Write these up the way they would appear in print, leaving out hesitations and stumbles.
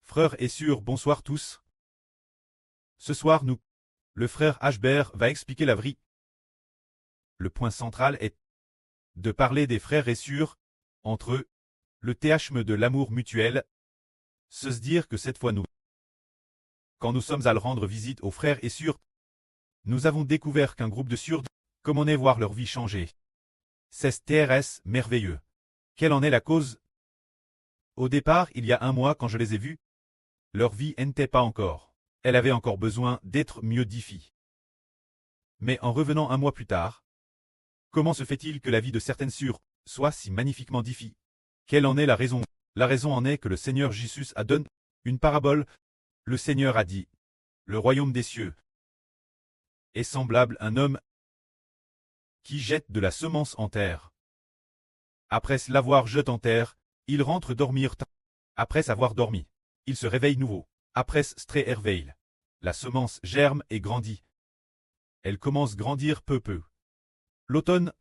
Frères et sœurs, bonsoir tous. Ce soir, le frère Ashbert va expliquer la vie. Le point central est de parler des frères et sœurs, entre eux, le théâme de l'amour mutuel, se dire que cette fois quand nous sommes à le rendre visite aux frères et sœurs, nous avons découvert qu'un groupe de sœurs, comme on est voir leur vie changer. C'est TRS merveilleux. Quelle en est la cause? Au départ, il y a un mois quand je les ai vus, leur vie n'était pas encore. Elle avait encore besoin d'être mieux définie. Mais en revenant un mois plus tard, comment se fait-il que la vie de certaines sœurs soit si magnifiquement définie? Quelle en est la raison? La raison en est que le Seigneur Jésus a donné une parabole. Le Seigneur a dit, le royaume des cieux est semblable à un homme qui jette de la semence en terre. Après l'avoir jetée en terre, il rentre dormir. Après avoir dormi, il se réveille nouveau. Après réveil, la semence germe et grandit. Elle commence à grandir peu à peu. L'automne,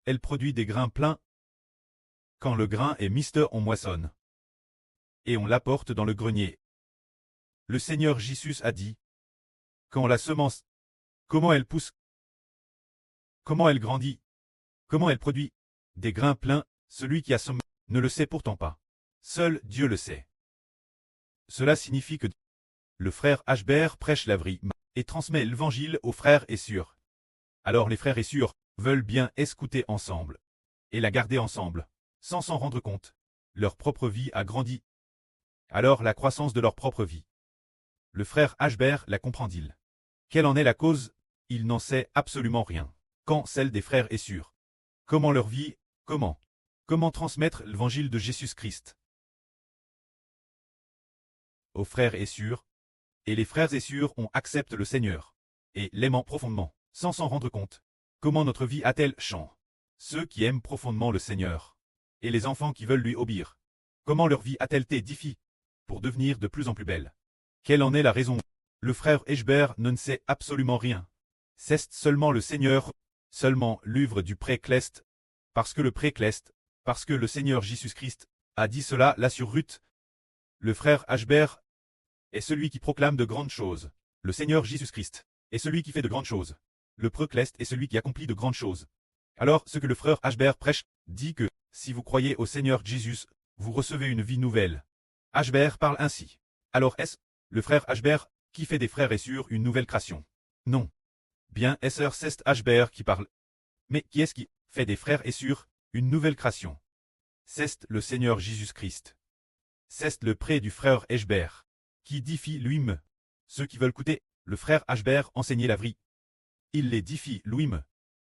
elle produit des grains pleins. Quand le grain est mister, on moissonne. Et on l'apporte dans le grenier. Le Seigneur Jésus a dit, quand la semence, comment elle pousse, comment elle grandit, comment elle produit des grains pleins, celui qui a semé ne le sait pourtant pas. Seul Dieu le sait. Cela signifie que le frère Ashbert prêche la vie et transmet l'évangile aux frères et sœurs. Alors les frères et sœurs veulent bien écouter ensemble et la garder ensemble, sans s'en rendre compte. Leur propre vie a grandi. Alors la croissance de leur propre vie. Le frère Ashbert la comprend-il? Quelle en est la cause? Il n'en sait absolument rien. Quand celle des frères et sœurs? Comment leur vie? Comment transmettre l'évangile de Jésus-Christ aux frères et sœurs? Et les frères et sœurs ont accepté le Seigneur et l'aimant profondément, sans s'en rendre compte. Comment notre vie a-t-elle changé? Ceux qui aiment profondément le Seigneur et les enfants qui veulent lui obéir. Comment leur vie a-t-elle été définie pour devenir de plus en plus belle? Quelle en est la raison? Le frère Ashbert ne sait absolument rien. C'est seulement le Seigneur, seulement l'œuvre du précleste, parce que le Seigneur Jésus-Christ a dit cela là sur Ruth. Le frère Ashbert est celui qui proclame de grandes choses. Le Seigneur Jésus-Christ est celui qui fait de grandes choses. Le précleste est celui qui accomplit de grandes choses. Alors ce que le frère Ashbert prêche dit que, si vous croyez au Seigneur Jésus, vous recevez une vie nouvelle. Ashbert parle ainsi. Alors est-ce le frère Ashbert qui fait des frères et sœurs une nouvelle création? Non. Bien c'est Ashbert qui parle. Mais qui est-ce qui fait des frères et sœurs une nouvelle création? C'est le Seigneur Jésus-Christ. C'est le pré du frère Ashbert qui défie lui-même. Ceux qui veulent écouter le frère Ashbert enseigner la vie. Il les défie lui-même.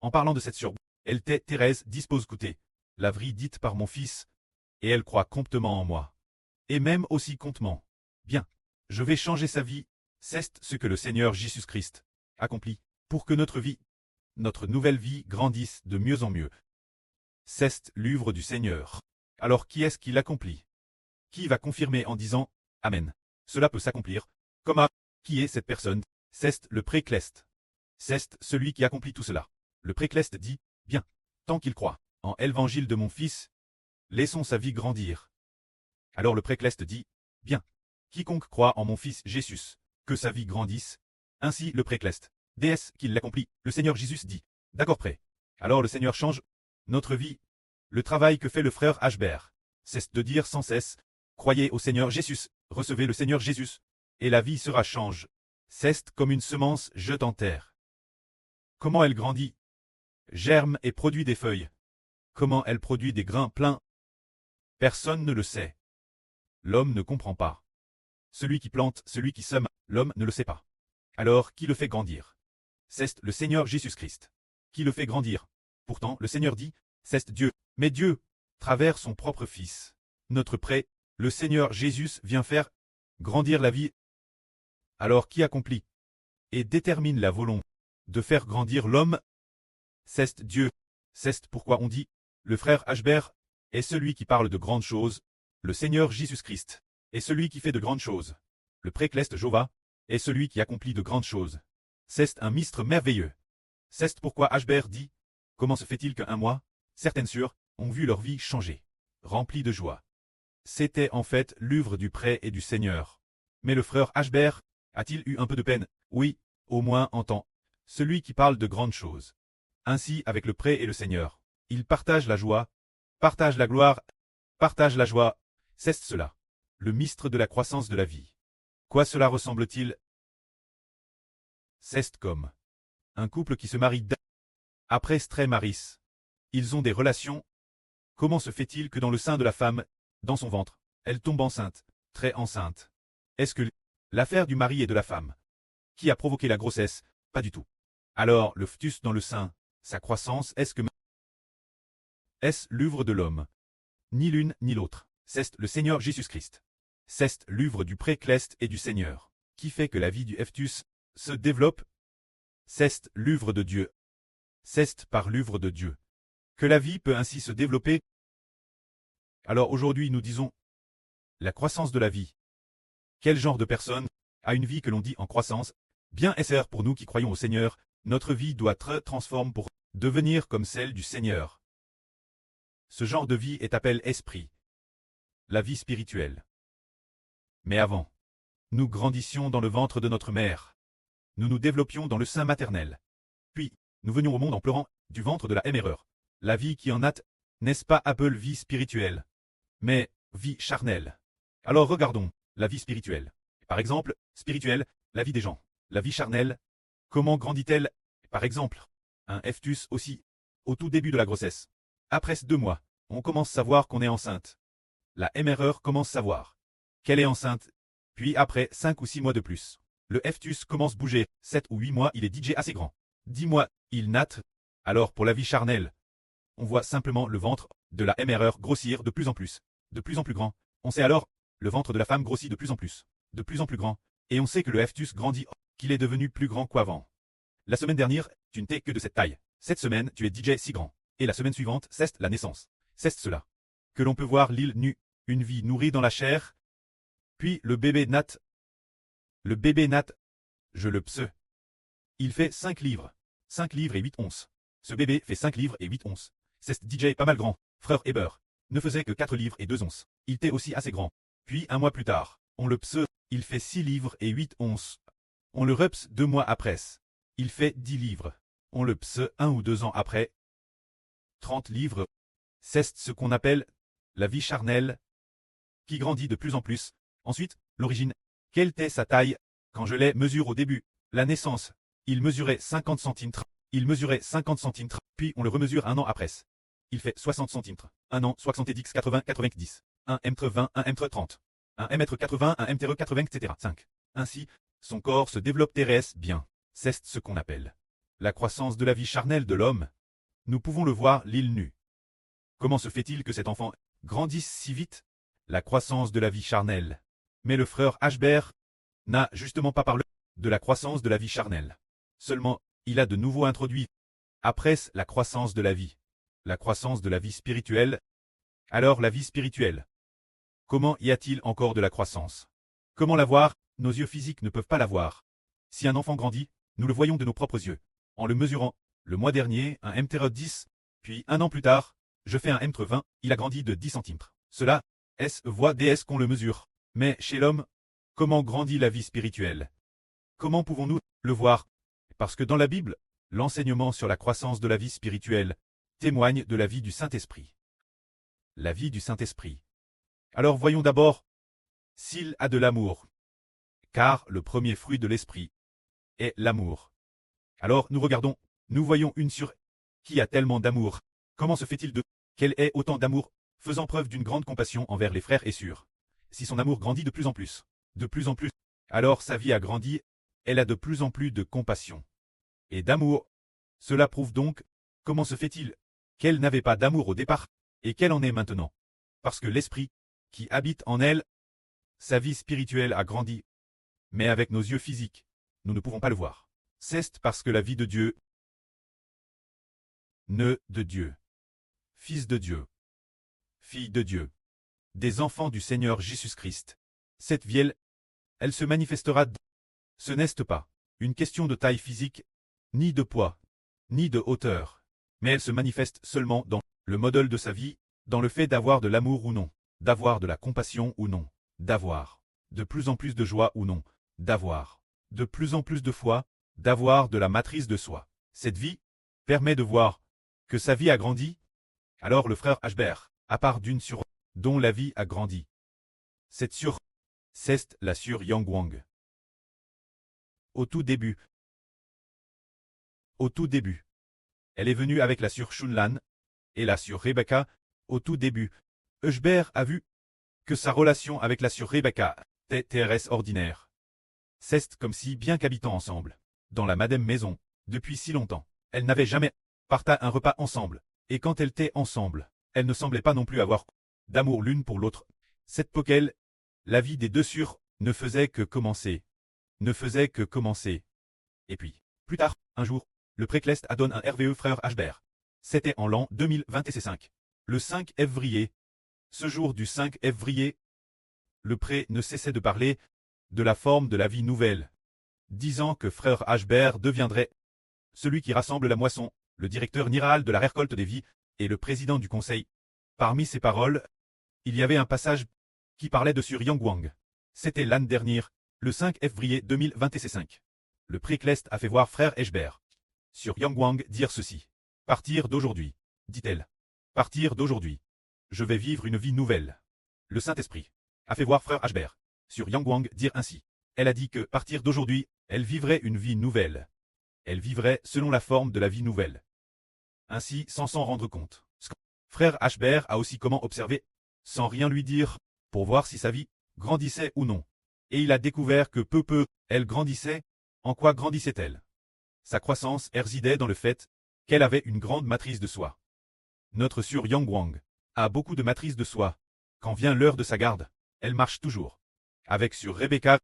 En parlant de cette surbe, elle Thérèse dispose d'écouter la vie dite par mon fils, et elle croit comptement en moi. Et même aussi comptement. Bien, je vais changer sa vie, c'est ce que le Seigneur Jésus-Christ accomplit, pour que notre vie, notre nouvelle vie grandisse de mieux en mieux. C'est l'œuvre du Seigneur. Alors qui est-ce qui l'accomplit? Qui va confirmer en disant « Amen ». Cela peut s'accomplir. Qui est cette personne? C'est le précleste. C'est celui qui accomplit tout cela. Le précleste dit « Bien, tant qu'il croit en l'évangile de mon fils, laissons sa vie grandir. » Alors le précleste dit « Bien, quiconque croit en mon fils Jésus, que sa vie grandisse. » Ainsi le précleste. DS qu'il l'accomplit. Le Seigneur Jésus dit « D'accord prêt. » Alors le Seigneur change notre vie. Le travail que fait le frère Ashbert, c'est de dire sans cesse « Croyez au Seigneur Jésus, recevez le Seigneur Jésus, et la vie sera change. » C'est comme une semence jetée en terre. Comment elle grandit? Germe et produit des feuilles. Comment elle produit des grains pleins? Personne ne le sait. L'homme ne comprend pas. Celui qui plante, celui qui sème, l'homme ne le sait pas. Alors, qui le fait grandir? C'est le Seigneur Jésus-Christ. Qui le fait grandir? Pourtant, le Seigneur dit, c'est Dieu. Mais Dieu, travers son propre Fils, notre prêt, le Seigneur Jésus vient faire grandir la vie. Alors qui accomplit et détermine la volonté de faire grandir l'homme? C'est Dieu. C'est pourquoi on dit, le frère Ashbert est celui qui parle de grandes choses, le Seigneur Jésus-Christ est celui qui fait de grandes choses. Le précleste Jova est celui qui accomplit de grandes choses. C'est un mystère merveilleux. C'est pourquoi Ashbert dit, comment se fait-il qu'un mois, certaines sœurs ont vu leur vie changer, remplie de joie. C'était en fait l'œuvre du prêt et du Seigneur. Mais le frère Ashbert a-t-il eu un peu de peine? Oui, au moins en temps. Celui qui parle de grandes choses. Ainsi avec le pré et le Seigneur. Il partage la joie, partage la gloire, partage la joie. C'est cela. Le mystre de la croissance de la vie. Quoi cela ressemble-t-il? C'est comme un couple qui se marie après Stré Maris. Ils ont des relations. Comment se fait-il que dans le sein de la femme, dans son ventre, elle tombe enceinte, très enceinte? Est-ce que l'affaire du mari et de la femme qui a provoqué la grossesse? Pas du tout. Alors, le fœtus dans le sein, sa croissance, est-ce l'œuvre de l'homme? Ni l'une ni l'autre. C'est le Seigneur Jésus-Christ. C'est l'œuvre du précleste et du Seigneur, qui fait que la vie du fœtus se développe. C'est l'œuvre de Dieu. C'est par l'œuvre de Dieu que la vie peut ainsi se développer. Alors aujourd'hui nous disons la croissance de la vie. Quel genre de personne a une vie que l'on dit en croissance? Bien SR pour nous qui croyons au Seigneur, notre vie doit être transformée pour devenir comme celle du Seigneur. Ce genre de vie est appelé esprit. La vie spirituelle. Mais avant, nous grandissions dans le ventre de notre mère. Nous nous développions dans le sein maternel. Puis, nous venions au monde en pleurant, du ventre de la erreur. La vie qui en a, n'est-ce pas appelée vie spirituelle? Mais, vie charnelle. Alors regardons, la vie spirituelle. Par exemple, spirituelle, la vie des gens. La vie charnelle, comment grandit-elle? Par exemple, un fœtus aussi, au tout début de la grossesse. Après 2 mois, on commence à savoir qu'on est enceinte. La erreur commence à savoir qu'elle est enceinte. Puis après 5 ou 6 mois de plus, le fœtus commence à bouger. 7 ou 8 mois, il est DJ assez grand. 10 mois, il natte. Alors pour la vie charnelle, on voit simplement le ventre de la erreur grossir de plus en plus grand. On sait alors, le ventre de la femme grossit de plus en plus grand, et on sait que le fœtus grandit, qu'il est devenu plus grand qu'avant. La semaine dernière, tu n'étais que de cette taille. Cette semaine, tu es DJ si grand. Et la semaine suivante, c'est la naissance. C'est cela. Que l'on peut voir l'île nue, une vie nourrie dans la chair. Puis le bébé natte. Le bébé natte. Je le pse. Il fait 5 livres. 5 livres et 8 onces. Ce bébé fait 5 livres et 8 onces. C'est DJ pas mal grand. Frère Heber ne faisait que 4 livres et 2 onces. Il était aussi assez grand. Puis 1 mois plus tard, on le pse. Il fait 6 livres et 8 onces. On le reps 2 mois après. Il fait 10 livres. On le pse 1 ou 2 ans après. 30 livres. C'est ce qu'on appelle la vie charnelle, qui grandit de plus en plus. Ensuite, l'origine. Quelle était sa taille? Quand je les mesure au début, la naissance, il mesurait 50 cm. Il mesurait 50 cm, puis on le remesure 1 an après. Il fait 60 cm. 1 an, 70, 80, 90. 1 m 20, 1 m 30. 1 m 80, 1 m 80, etc. 5. Ainsi, son corps se développe terrestre bien. C'est ce qu'on appelle la croissance de la vie charnelle de l'homme. Nous pouvons le voir l'île nue. Comment se fait-il que cet enfant grandisse si vite? La croissance de la vie charnelle. Mais le frère Ashbert n'a justement pas parlé de la croissance de la vie charnelle. Seulement, il a de nouveau introduit, après la croissance de la vie spirituelle. Alors la vie spirituelle. Comment y a-t-il encore de la croissance? Comment la voir? Nos yeux physiques ne peuvent pas la voir. Si un enfant grandit, nous le voyons de nos propres yeux. En le mesurant, le mois dernier, un m 10, puis 1 an plus tard, je fais un m 20, il a grandi de 10 cm. Cela, voit DS qu'on le mesure. Mais chez l'homme, comment grandit la vie spirituelle? Comment pouvons-nous le voir? Parce que dans la Bible, l'enseignement sur la croissance de la vie spirituelle témoigne de la vie du Saint-Esprit. La vie du Saint-Esprit. Alors voyons d'abord s'il a de l'amour. Car le premier fruit de l'Esprit est l'amour. Alors nous regardons, nous voyons une sur qui a tellement d'amour. Comment se fait-il qu'elle ait autant d'amour, faisant preuve d'une grande compassion envers les frères et sœurs? Si son amour grandit de plus en plus, alors sa vie a grandi, elle a de plus en plus de compassion et d'amour. Cela prouve donc, comment se fait-il qu'elle n'avait pas d'amour au départ, et qu'elle en est maintenant? Parce que l'Esprit, qui habite en elle, sa vie spirituelle a grandi. Mais avec nos yeux physiques, nous ne pouvons pas le voir. C'est parce que la vie de Dieu, de Dieu, fils de Dieu, fille de Dieu, des enfants du Seigneur Jésus-Christ. Cette vie, elle se manifestera. Ce n'est pas une question de taille physique, ni de poids, ni de hauteur, mais elle se manifeste seulement dans le modèle de sa vie, dans le fait d'avoir de l'amour ou non, d'avoir de la compassion ou non, d'avoir de plus en plus de joie ou non, d'avoir de plus en plus de foi, d'avoir de la matrice de soi. Cette vie permet de voir que sa vie a grandi. Alors le frère Ashbert, à part d'une sur dont la vie a grandi. Cette sur c'est la sur Yang-Wang. Au tout début, elle est venue avec la sur Shunlan et la sur Rebecca. Au tout début, Ashbert a vu que sa relation avec la sur Rebecca était ordinaire. C'est comme si, bien qu'habitant ensemble, dans la madame maison, depuis si longtemps, elles n'avaient jamais partagé un repas ensemble, et quand elles étaient ensemble, elles ne semblaient pas non plus avoir d'amour l'une pour l'autre. Cette poquelle, la vie des deux sur ne faisait que commencer. Et puis, plus tard, un jour, le précleste a donné un RVE frère Ashbert. C'était en l'an 2025. Le 5 février. Ce jour du 5 février, le pré ne cessait de parler de la forme de la vie nouvelle, disant que frère Ashbert deviendrait celui qui rassemble la moisson, le directeur général de la récolte des vies, et le président du conseil. Parmi ces paroles, il y avait un passage qui parlait de sur Yang-Wang. C'était l'année dernière, le 5 février 2025. Le précleste a fait voir frère Ashbert sur Yang-Wang dire ceci. Partir d'aujourd'hui, dit-elle. Partir d'aujourd'hui, je vais vivre une vie nouvelle. Le Saint-Esprit a fait voir frère Ashbert sur Yang-Wang dire ainsi. Elle a dit que, partir d'aujourd'hui, elle vivrait une vie nouvelle. Elle vivrait selon la forme de la vie nouvelle. Ainsi, sans s'en rendre compte. Frère Ashbert a aussi comment observer, sans rien lui dire, pour voir si sa vie grandissait ou non. Et il a découvert que elle grandissait. En quoi grandissait-elle? Sa croissance résidait dans le fait qu'elle avait une grande matrice de soi. Notre sur Yang-Wang a beaucoup de matrice de soi. Quand vient l'heure de sa garde, elle marche toujours. Avec sur Rebecca,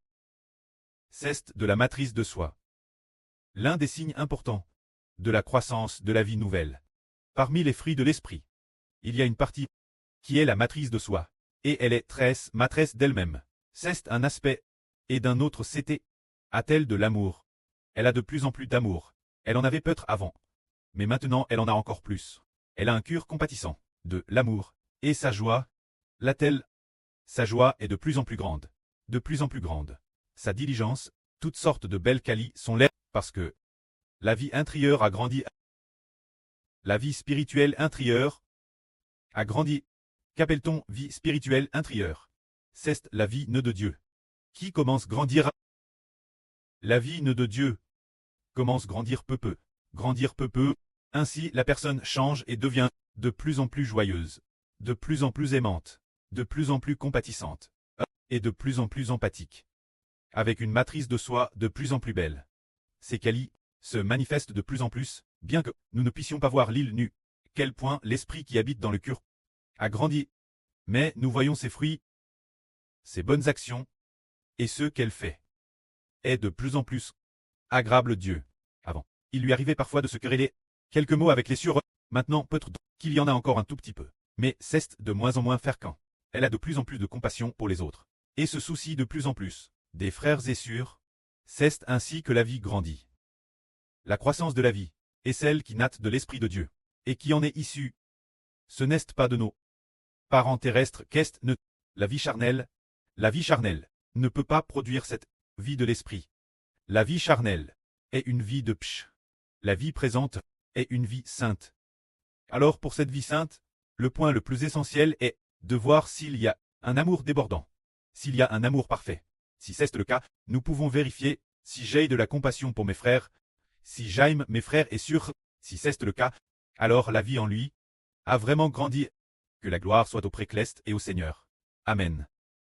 c'est de la matrice de soi. L'un des signes importants de la croissance de la vie nouvelle. Parmi les fruits de l'esprit, il y a une partie qui est la matrice de soi, et elle est matrice d'elle-même. C'est un aspect, et d'un autre c'était, a-t-elle de l'amour? Elle a de plus en plus d'amour. Elle en avait peut-être avant, mais maintenant elle en a encore plus. Elle a un cœur compatissant, de l'amour, et sa joie, l'a-t-elle? Sa joie est de plus en plus grande. De plus en plus grande. Sa diligence, toutes sortes de belles qualités sont là, parce que la vie intérieure a grandi. La vie spirituelle intérieure a grandi. Qu'appelle-t-on vie spirituelle intérieure? C'est la vie ne de Dieu. Qui commence grandir? La vie ne de Dieu commence grandir peu. Grandir peu. Ainsi la personne change et devient de plus en plus joyeuse, de plus en plus aimante, de plus en plus compatissante, et de plus en plus empathique. Avec une matrice de soi de plus en plus belle. Ces qualités se manifestent de plus en plus, bien que nous ne puissions pas voir l'île nue. Quel point l'esprit qui habite dans le cœur a grandi. Mais nous voyons ses fruits, ses bonnes actions, et ce qu'elle fait est de plus en plus agréable Dieu. Avant, il lui arrivait parfois de se quereller quelques mots avec les sur. Maintenant, peut-être qu'il y en a encore un tout petit peu. Mais c'est de moins en moins fréquent. Elle a de plus en plus de compassion pour les autres, et se soucie de plus en plus des frères et sœurs. C'est ainsi que la vie grandit. La croissance de la vie est celle qui naît de l'Esprit de Dieu, et qui en est issue. Ce n'est pas de nos parents terrestres qu'est ne. La vie charnelle ne peut pas produire cette vie de l'Esprit. La vie charnelle est une vie de psh. La vie présente est une vie sainte. Alors pour cette vie sainte, le point le plus essentiel est de voir s'il y a un amour débordant, s'il y a un amour parfait. Si c'est le cas, nous pouvons vérifier si j'ai de la compassion pour mes frères, si j'aime mes frères et sœurs. Si c'est le cas, alors la vie en lui a vraiment grandi. Que la gloire soit au précleste et au Seigneur. Amen.